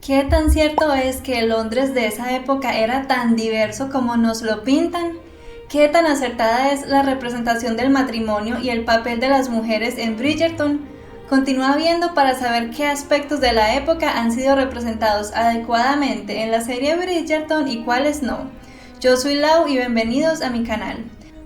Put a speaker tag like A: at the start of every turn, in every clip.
A: ¿Qué tan cierto es que el Londres de esa época era tan diverso como nos lo pintan? ¿Qué tan acertada es la representación del matrimonio y el papel de las mujeres en Bridgerton? Continúa viendo para saber qué aspectos de la época han sido representados adecuadamente en la serie Bridgerton y cuáles no. Yo soy Lau y bienvenidos a mi canal.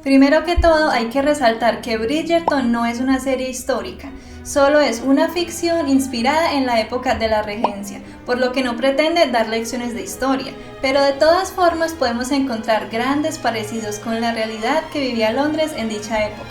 A: Primero que todo, hay que resaltar que Bridgerton no es una serie histórica, solo es una ficción inspirada en la época de la regencia, por lo que no pretende dar lecciones de historia, pero de todas formas podemos encontrar grandes parecidos con la realidad que vivía Londres en dicha época.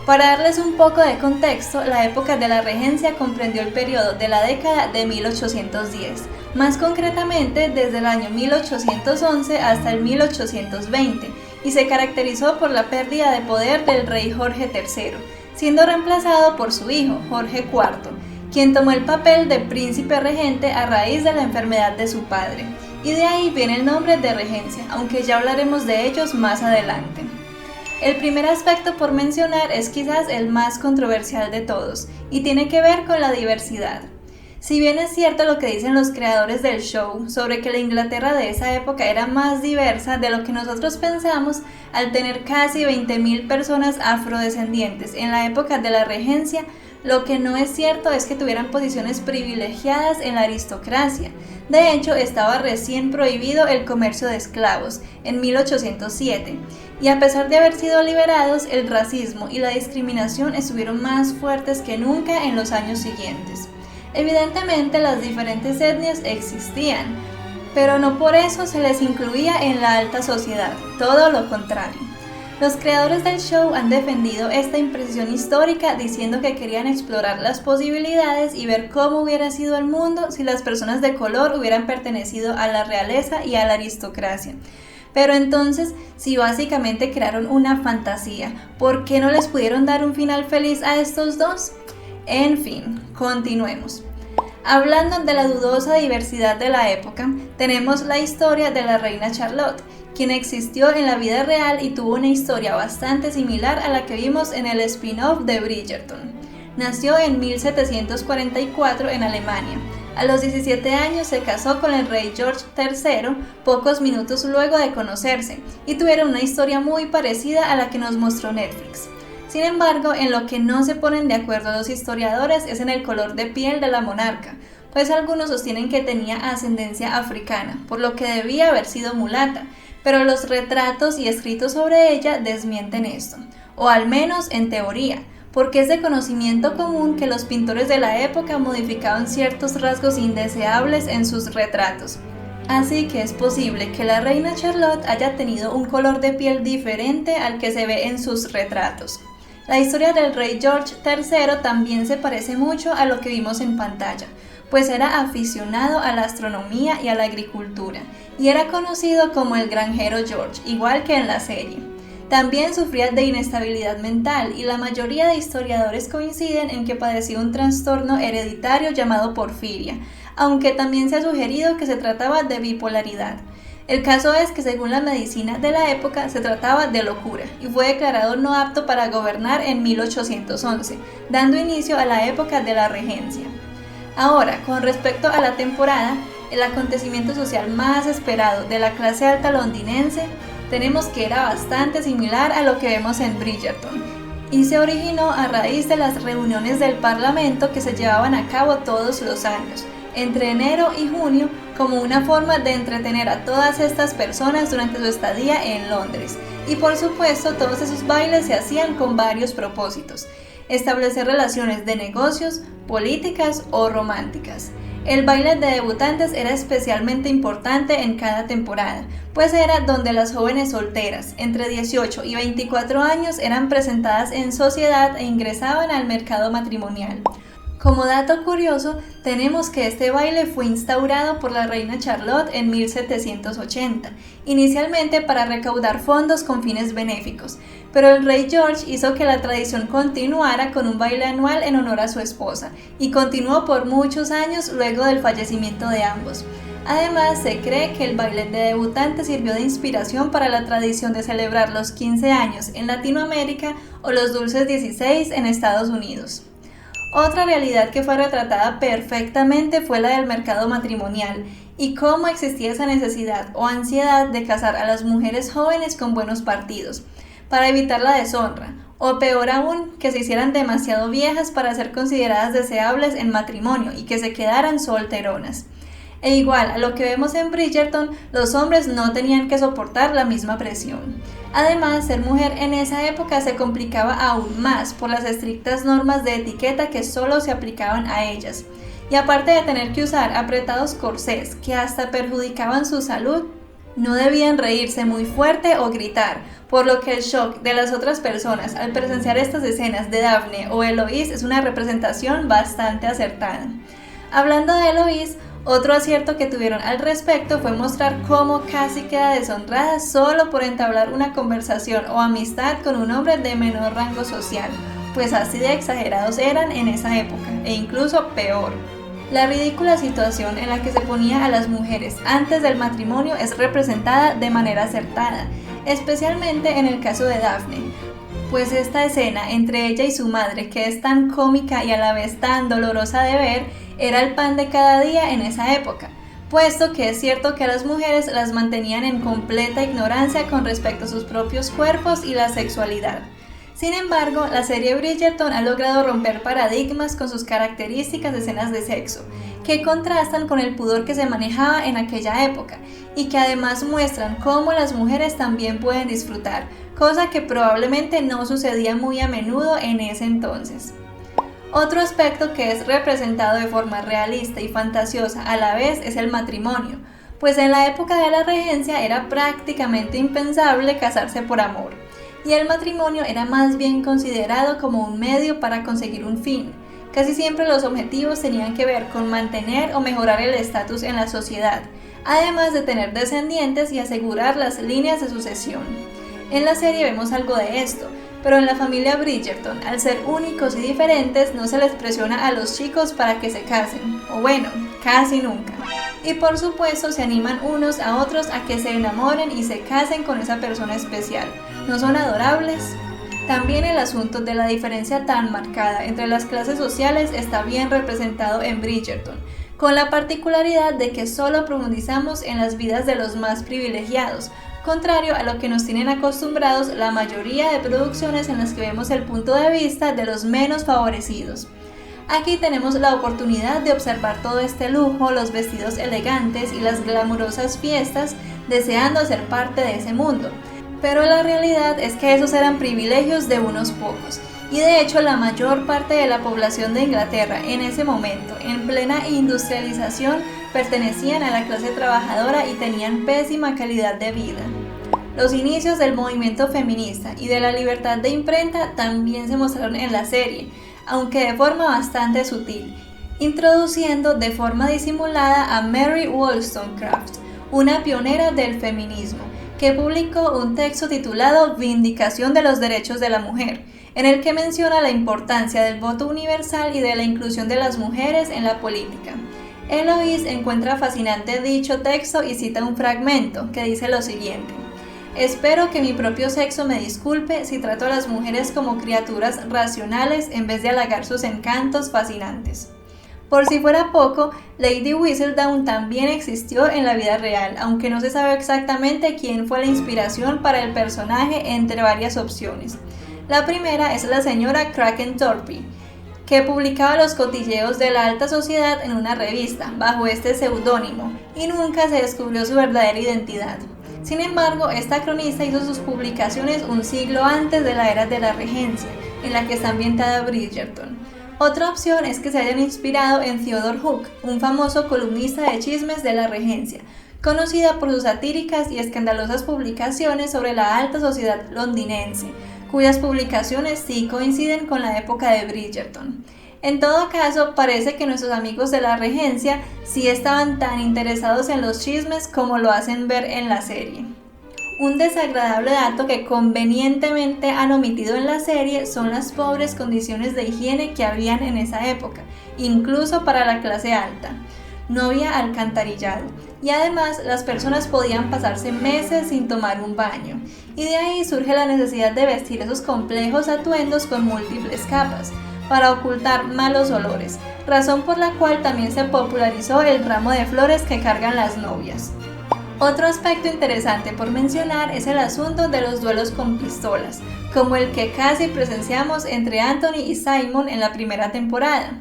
A: Para darles un poco de contexto, la época de la regencia comprendió el periodo de la década de 1810, más concretamente desde el año 1811 hasta el 1820, y se caracterizó por la pérdida de poder del rey Jorge III, siendo reemplazado por su hijo, Jorge IV, quien tomó el papel de príncipe regente a raíz de la enfermedad de su padre, y de ahí viene el nombre de regencia, aunque ya hablaremos de ellos más adelante. El primer aspecto por mencionar es quizás el más controversial de todos, y tiene que ver con la diversidad. Si bien es cierto lo que dicen los creadores del show sobre que la Inglaterra de esa época era más diversa de lo que nosotros pensamos, al tener casi 20.000 personas afrodescendientes en la época de la regencia, lo que no es cierto es que tuvieran posiciones privilegiadas en la aristocracia. De hecho, estaba recién prohibido el comercio de esclavos en 1807, y a pesar de haber sido liberados, el racismo y la discriminación estuvieron más fuertes que nunca en los años siguientes. Evidentemente, las diferentes etnias existían, pero no por eso se les incluía en la alta sociedad, todo lo contrario. Los creadores del show han defendido esta impresión histórica diciendo que querían explorar las posibilidades y ver cómo hubiera sido el mundo si las personas de color hubieran pertenecido a la realeza y a la aristocracia. Pero entonces, si básicamente crearon una fantasía, ¿por qué no les pudieron dar un final feliz a estos dos? En fin, continuemos. Hablando de la dudosa diversidad de la época, tenemos la historia de la reina Charlotte, quien existió en la vida real y tuvo una historia bastante similar a la que vimos en el spin-off de Bridgerton. Nació en 1744 en Alemania. A los 17 años se casó con el rey George III, pocos minutos luego de conocerse, y tuvieron una historia muy parecida a la que nos mostró Netflix. Sin embargo, en lo que no se ponen de acuerdo los historiadores es en el color de piel de la monarca, pues algunos sostienen que tenía ascendencia africana, por lo que debía haber sido mulata, pero los retratos y escritos sobre ella desmienten esto, o al menos en teoría, porque es de conocimiento común que los pintores de la época modificaban ciertos rasgos indeseables en sus retratos. Así que es posible que la reina Charlotte haya tenido un color de piel diferente al que se ve en sus retratos. La historia del rey George III también se parece mucho a lo que vimos en pantalla, pues era aficionado a la astronomía y a la agricultura, y era conocido como el granjero George, igual que en la serie. También sufría de inestabilidad mental, y la mayoría de historiadores coinciden en que padeció un trastorno hereditario llamado porfiria, aunque también se ha sugerido que se trataba de bipolaridad. El caso es que según la medicina de la época se trataba de locura y fue declarado no apto para gobernar en 1811, dando inicio a la época de la regencia. Ahora, con respecto a la temporada, el acontecimiento social más esperado de la clase alta londinense, tenemos que era bastante similar a lo que vemos en Bridgerton, y se originó a raíz de las reuniones del Parlamento que se llevaban a cabo todos los años, entre enero y junio, como una forma de entretener a todas estas personas durante su estadía en Londres. Y por supuesto, todos esos bailes se hacían con varios propósitos: establecer relaciones de negocios, políticas o románticas. El baile de debutantes era especialmente importante en cada temporada, pues era donde las jóvenes solteras, entre 18 y 24 años, eran presentadas en sociedad e ingresaban al mercado matrimonial. Como dato curioso, tenemos que este baile fue instaurado por la reina Charlotte en 1780, inicialmente para recaudar fondos con fines benéficos, pero el rey George hizo que la tradición continuara con un baile anual en honor a su esposa, y continuó por muchos años luego del fallecimiento de ambos. Además, se cree que el baile de debutantes sirvió de inspiración para la tradición de celebrar los 15 años en Latinoamérica o los dulces 16 en Estados Unidos. Otra realidad que fue retratada perfectamente fue la del mercado matrimonial y cómo existía esa necesidad o ansiedad de casar a las mujeres jóvenes con buenos partidos, para evitar la deshonra, o peor aún, que se hicieran demasiado viejas para ser consideradas deseables en matrimonio y que se quedaran solteronas. E igual a lo que vemos en Bridgerton, los hombres no tenían que soportar la misma presión. Además, ser mujer en esa época se complicaba aún más por las estrictas normas de etiqueta que solo se aplicaban a ellas. Y aparte de tener que usar apretados corsés que hasta perjudicaban su salud, no debían reírse muy fuerte o gritar, por lo que el shock de las otras personas al presenciar estas escenas de Daphne o Eloise es una representación bastante acertada. Hablando de Eloise, otro acierto que tuvieron al respecto fue mostrar cómo casi queda deshonrada solo por entablar una conversación o amistad con un hombre de menor rango social, pues así de exagerados eran en esa época, e incluso peor. La ridícula situación en la que se ponía a las mujeres antes del matrimonio es representada de manera acertada, especialmente en el caso de Daphne, pues esta escena entre ella y su madre, que es tan cómica y a la vez tan dolorosa de ver, era el pan de cada día en esa época, puesto que es cierto que a las mujeres las mantenían en completa ignorancia con respecto a sus propios cuerpos y la sexualidad. Sin embargo, la serie Bridgerton ha logrado romper paradigmas con sus características de escenas de sexo, que contrastan con el pudor que se manejaba en aquella época, y que además muestran cómo las mujeres también pueden disfrutar, cosa que probablemente no sucedía muy a menudo en ese entonces. Otro aspecto que es representado de forma realista y fantasiosa a la vez es el matrimonio, pues en la época de la regencia era prácticamente impensable casarse por amor, y el matrimonio era más bien considerado como un medio para conseguir un fin. Casi siempre los objetivos tenían que ver con mantener o mejorar el estatus en la sociedad, además de tener descendientes y asegurar las líneas de sucesión. En la serie vemos algo de esto, pero en la familia Bridgerton, al ser únicos y diferentes, no se les presiona a los chicos para que se casen, o bueno, casi nunca. Y por supuesto se animan unos a otros a que se enamoren y se casen con esa persona especial. ¿No son adorables? También el asunto de la diferencia tan marcada entre las clases sociales está bien representado en Bridgerton, con la particularidad de que solo profundizamos en las vidas de los más privilegiados, contrario a lo que nos tienen acostumbrados la mayoría de producciones en las que vemos el punto de vista de los menos favorecidos. Aquí tenemos la oportunidad de observar todo este lujo, los vestidos elegantes y las glamurosas fiestas, deseando ser parte de ese mundo. Pero la realidad es que esos eran privilegios de unos pocos, y de hecho la mayor parte de la población de Inglaterra en ese momento, en plena industrialización, pertenecían a la clase trabajadora y tenían pésima calidad de vida. Los inicios del movimiento feminista y de la libertad de imprenta también se mostraron en la serie, aunque de forma bastante sutil, introduciendo de forma disimulada a Mary Wollstonecraft, una pionera del feminismo, que publicó un texto titulado Vindicación de los Derechos de la Mujer, en el que menciona la importancia del voto universal y de la inclusión de las mujeres en la política. Eloise encuentra fascinante dicho texto y cita un fragmento que dice lo siguiente: espero que mi propio sexo me disculpe si trato a las mujeres como criaturas racionales en vez de halagar sus encantos fascinantes. Por si fuera poco, Lady Whistledown también existió en la vida real, aunque no se sabe exactamente quién fue la inspiración para el personaje entre varias opciones. La primera es la señora Crackenthorpe, que publicaba los cotilleos de la alta sociedad en una revista, bajo este seudónimo, y nunca se descubrió su verdadera identidad. Sin embargo, esta cronista hizo sus publicaciones un siglo antes de la era de la regencia, en la que está ambientada Bridgerton. Otra opción es que se hayan inspirado en Theodore Hook, un famoso columnista de chismes de la regencia, conocida por sus satíricas y escandalosas publicaciones sobre la alta sociedad londinense, cuyas publicaciones sí coinciden con la época de Bridgerton. En todo caso, parece que nuestros amigos de la regencia sí estaban tan interesados en los chismes como lo hacen ver en la serie. Un desagradable dato que convenientemente han omitido en la serie son las pobres condiciones de higiene que habían en esa época, incluso para la clase alta. No había alcantarillado, y además las personas podían pasarse meses sin tomar un baño, y de ahí surge la necesidad de vestir esos complejos atuendos con múltiples capas, para ocultar malos olores, razón por la cual también se popularizó el ramo de flores que cargan las novias. Otro aspecto interesante por mencionar es el asunto de los duelos con pistolas, como el que casi presenciamos entre Anthony y Simon en la primera temporada.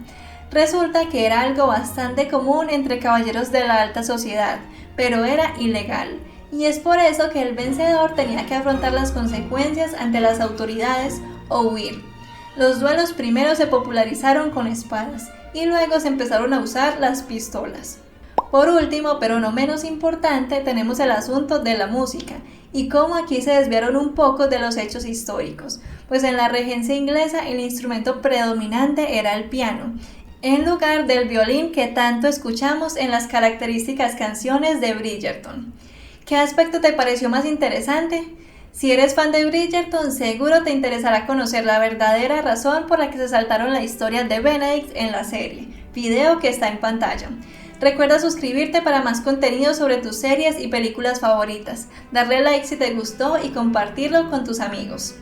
A: Resulta que era algo bastante común entre caballeros de la alta sociedad, pero era ilegal, y es por eso que el vencedor tenía que afrontar las consecuencias ante las autoridades o huir. Los duelos primero se popularizaron con espadas, y luego se empezaron a usar las pistolas. Por último, pero no menos importante, tenemos el asunto de la música, y cómo aquí se desviaron un poco de los hechos históricos, pues en la regencia inglesa el instrumento predominante era el piano, en lugar del violín que tanto escuchamos en las características canciones de Bridgerton. ¿Qué aspecto te pareció más interesante? Si eres fan de Bridgerton, seguro te interesará conocer la verdadera razón por la que se saltaron la historia de Benedict en la serie, video que está en pantalla. Recuerda suscribirte para más contenido sobre tus series y películas favoritas, darle like si te gustó y compartirlo con tus amigos.